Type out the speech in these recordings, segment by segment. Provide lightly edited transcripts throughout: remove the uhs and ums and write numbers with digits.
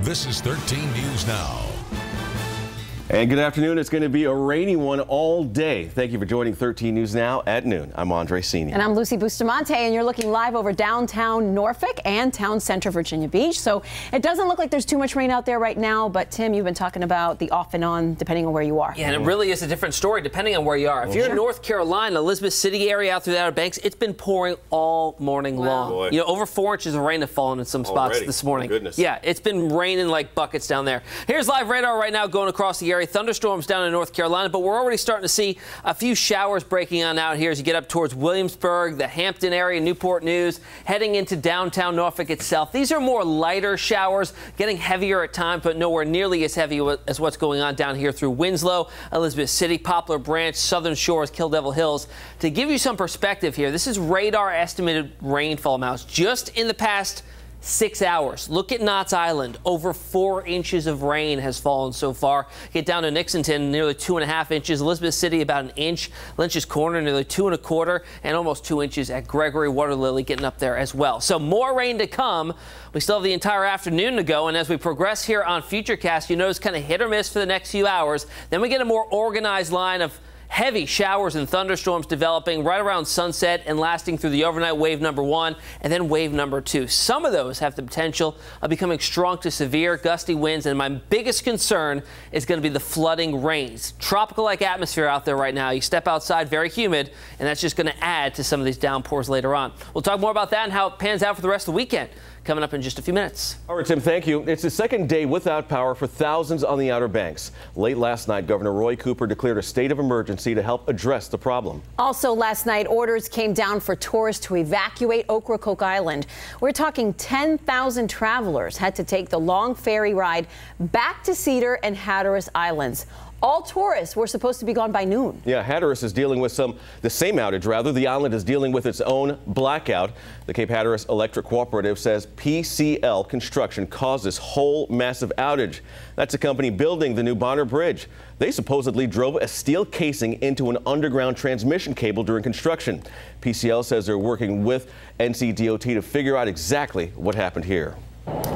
This is 13 News Now. And good afternoon. It's going to be a rainy one all day. Thank you for joining 13 News Now at noon. I'm Andre Senior. And I'm Lucy Bustamante, and you're looking live over downtown Norfolk and town center Virginia Beach. So it doesn't look like there's too much rain out there right now, but Tim, you've been talking about the off and on depending on where you are. Yeah, and it really is a different story depending on where you are. If you're in North Carolina, Elizabeth City area out through the Outer Banks, it's been pouring all morning long. Boy. You know, over 4 inches of rain have fallen in some spots this morning. Goodness. Yeah, it's been raining like buckets down there. Here's live radar right now going across the area. Thunderstorms down in North Carolina, but we're already starting to see a few showers breaking on out here as you get up towards Williamsburg, the Hampton area, Newport News, heading into downtown Norfolk itself. These are more lighter showers, getting heavier at times, but nowhere nearly as heavy as what's going on down here through Winslow, Elizabeth City, Poplar Branch, Southern Shores, Kill Devil Hills. To give you some perspective here, this is radar estimated rainfall amounts just in the past 6 hours. Look at Knott's Island. Over 4 inches of rain has fallen so far. Get down to Nixonton, nearly 2.5 inches. Elizabeth City, about 1 inch. Lynch's Corner, nearly 2 1/4, and almost 2 inches at Gregory. Water Lily getting up there as well. So more rain to come. We still have the entire afternoon to go, and as we progress here on Futurecast, you notice kind of hit or miss for the next few hours. Then we get a more organized line of heavy showers and thunderstorms developing right around sunset and lasting through the overnight wave number 1 and then wave number 2. Some of those have the potential of becoming strong to severe gusty winds, and my biggest concern is going to be the flooding rains. Tropical-like atmosphere out there right now. You step outside, very humid, and that's just going to add to some of these downpours later on. We'll talk more about that and how it pans out for the rest of the weekend coming up in just a few minutes. All right, Tim, thank you. It's the second day without power for thousands on the Outer Banks. Late last night, Governor Roy Cooper declared a state of emergency to help address the problem. Also last night, orders came down for tourists to evacuate Ocracoke Island. We're talking 10,000 travelers had to take the long ferry ride back to Cedar and Hatteras Islands. All tourists were supposed to be gone by noon. Yeah, Hatteras is dealing with the same outage, rather. The island is dealing with its own blackout. The Cape Hatteras Electric Cooperative says PCL construction caused this whole massive outage. That's a company building the new Bonner Bridge. They supposedly drove a steel casing into an underground transmission cable during construction. PCL says they're working with NCDOT to figure out exactly what happened here.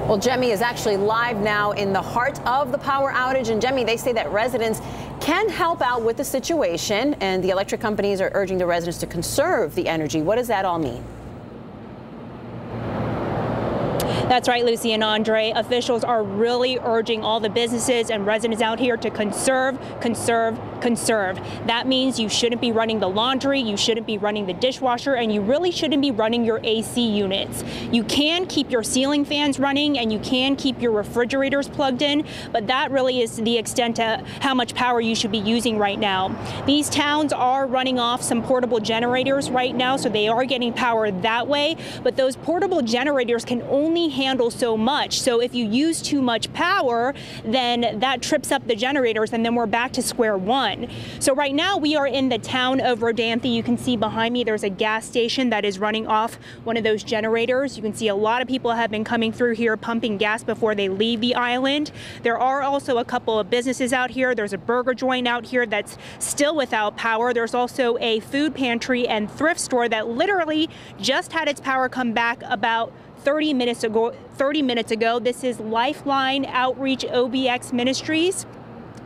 Well, Jemmy is actually live now in the heart of the power outage. And Jemmy, they say that residents can help out with the situation, and the electric companies are urging the residents to conserve the energy. What does that all mean? That's right, Lucy and Andre. Officials are really urging all the businesses and residents out here to conserve, conserve, conserve. That means you shouldn't be running the laundry, you shouldn't be running the dishwasher, and you really shouldn't be running your AC units. You can keep your ceiling fans running and you can keep your refrigerators plugged in, but that really is the extent to how much power you should be using right now. These towns are running off some portable generators right now, so they are getting power that way, but those portable generators can only handle so much. So if you use too much power, then that trips up the generators, and then we're back to square one. So right now we are in the town of Rodanthe. You can see behind me there's a gas station that is running off one of those generators. You can see a lot of people have been coming through here pumping gas before they leave the island. There are also a couple of businesses out here. There's a burger joint out here that's still without power. There's also a food pantry and thrift store that literally just had its power come back about 30 minutes ago. This is Lifeline Outreach OBX Ministries.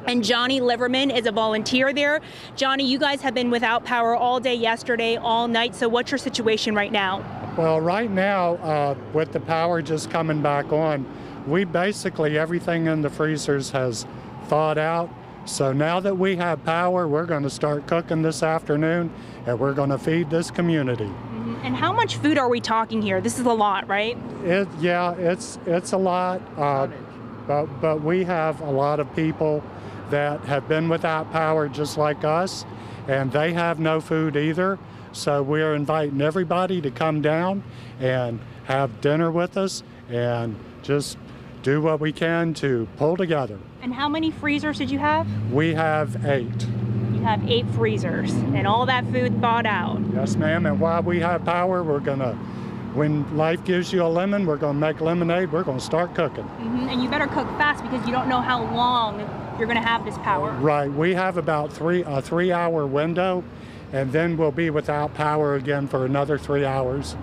And Johnny Liverman is a volunteer there. Johnny, you guys have been without power all day yesterday, all night. So what's your situation right now? Well, right now, with the power just coming back on, we basically, everything in the freezers has thawed out. So now that we have power, we're going to start cooking this afternoon, and we're going to feed this community. And how much food are we talking here? This is a lot, right? Yeah, it's a lot, but we have a lot of people that have been without power just like us, and they have no food either. So we're inviting everybody to come down and have dinner with us and just do what we can to pull together. And how many freezers did you have? We have 8. You have 8 freezers, and all that food thawed out. Yes, ma'am, and while we have power, we're gonna, when life gives you a lemon, we're gonna make lemonade, we're gonna start cooking. And you better cook fast because you don't know how long you're gonna have this power. Right, we have about a 3-hour window, and then we'll be without power again for another 3 hours,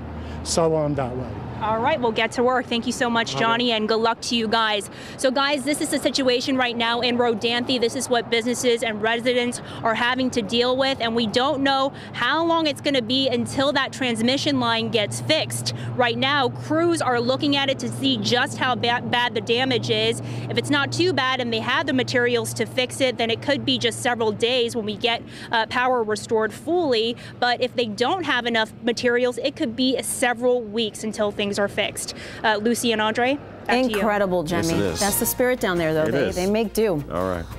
so on that way. All right, we'll get to work. Thank you so much, Johnny, and good luck to you guys. So guys, this is the situation right now in Rodanthe. This is what businesses and residents are having to deal with, and we don't know how long it's going to be until that transmission line gets fixed. Right now, crews are looking at it to see just how bad the damage is. If it's not too bad and they have the materials to fix it, then it could be just several days when we get power restored fully. But if they don't have enough materials, it could be several weeks until things are fixed. Lucy and Andre, back incredible, to you. Jemmy. Yes, that's the spirit down there, though. They make do.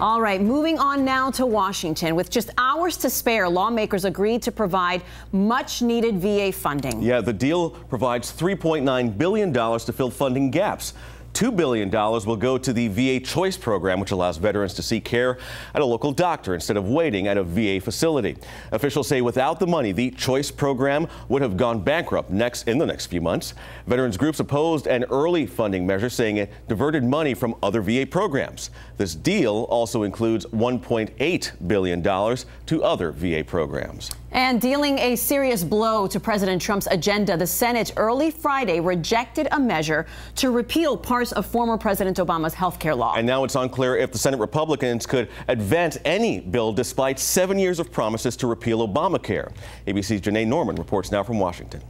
All right, moving on now to Washington. With just hours to spare, lawmakers agreed to provide much-needed VA funding. Yeah, the deal provides $3.9 billion to fill funding gaps. $2 billion will go to the VA Choice program, which allows veterans to seek care at a local doctor instead of waiting at a VA facility. Officials say without the money, the Choice program would have gone bankrupt in the next few months. Veterans groups opposed an early funding measure, saying it diverted money from other VA programs. This deal also includes $1.8 billion to other VA programs. And dealing a serious blow to President Trump's agenda, the Senate early Friday rejected a measure to repeal parts of former President Obama's health care law. And now it's unclear if the Senate Republicans could advance any bill despite 7 years of promises to repeal Obamacare. ABC's Janae Norman reports now from Washington.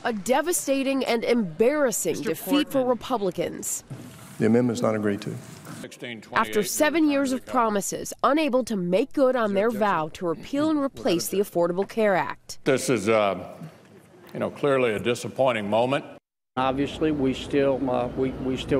A devastating and embarrassing defeat for Republicans. The amendment's not agreed to. After 7 years of promises, unable to make good on their vow to repeal and replace the Affordable Care Act. This is, clearly a disappointing moment. Obviously, we still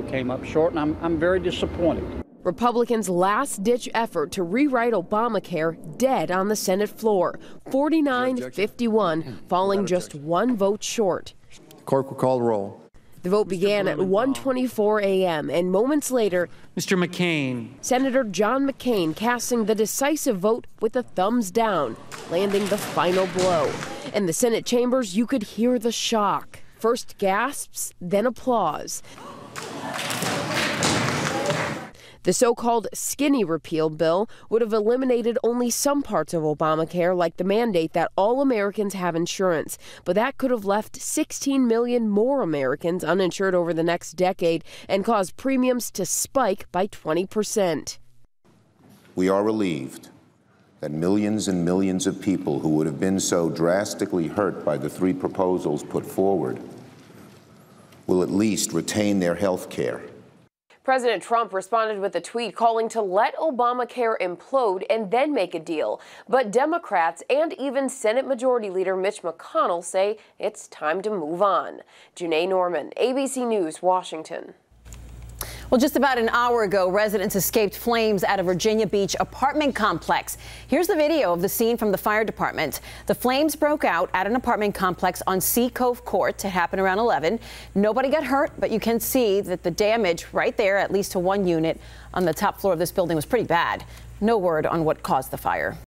came up short, and I'm very disappointed. Republicans' last-ditch effort to rewrite Obamacare dead on the Senate floor, 49-51, falling just one vote short. The clerk will call the roll. The vote began at 1:24 a.m. and moments later, Mr. McCain. Senator John McCain casting the decisive vote with a thumbs down, landing the final blow. In the Senate chambers, you could hear the shock. First gasps, then applause. The so-called skinny repeal bill would have eliminated only some parts of Obamacare, like the mandate that all Americans have insurance. But that could have left 16 million more Americans uninsured over the next decade and caused premiums to spike by 20%. We are relieved that millions and millions of people who would have been so drastically hurt by the three proposals put forward will at least retain their health care. President Trump responded with a tweet calling to let Obamacare implode and then make a deal. But Democrats and even Senate Majority Leader Mitch McConnell say it's time to move on. Janae Norman, ABC News, Washington. Well, just about an hour ago, residents escaped flames at a Virginia Beach apartment complex. Here's the video of the scene from the fire department. The flames broke out at an apartment complex on Sea Cove Court. It happened around 11. Nobody got hurt, but you can see that the damage right there, at least to one unit on the top floor of this building, was pretty bad. No word on what caused the fire.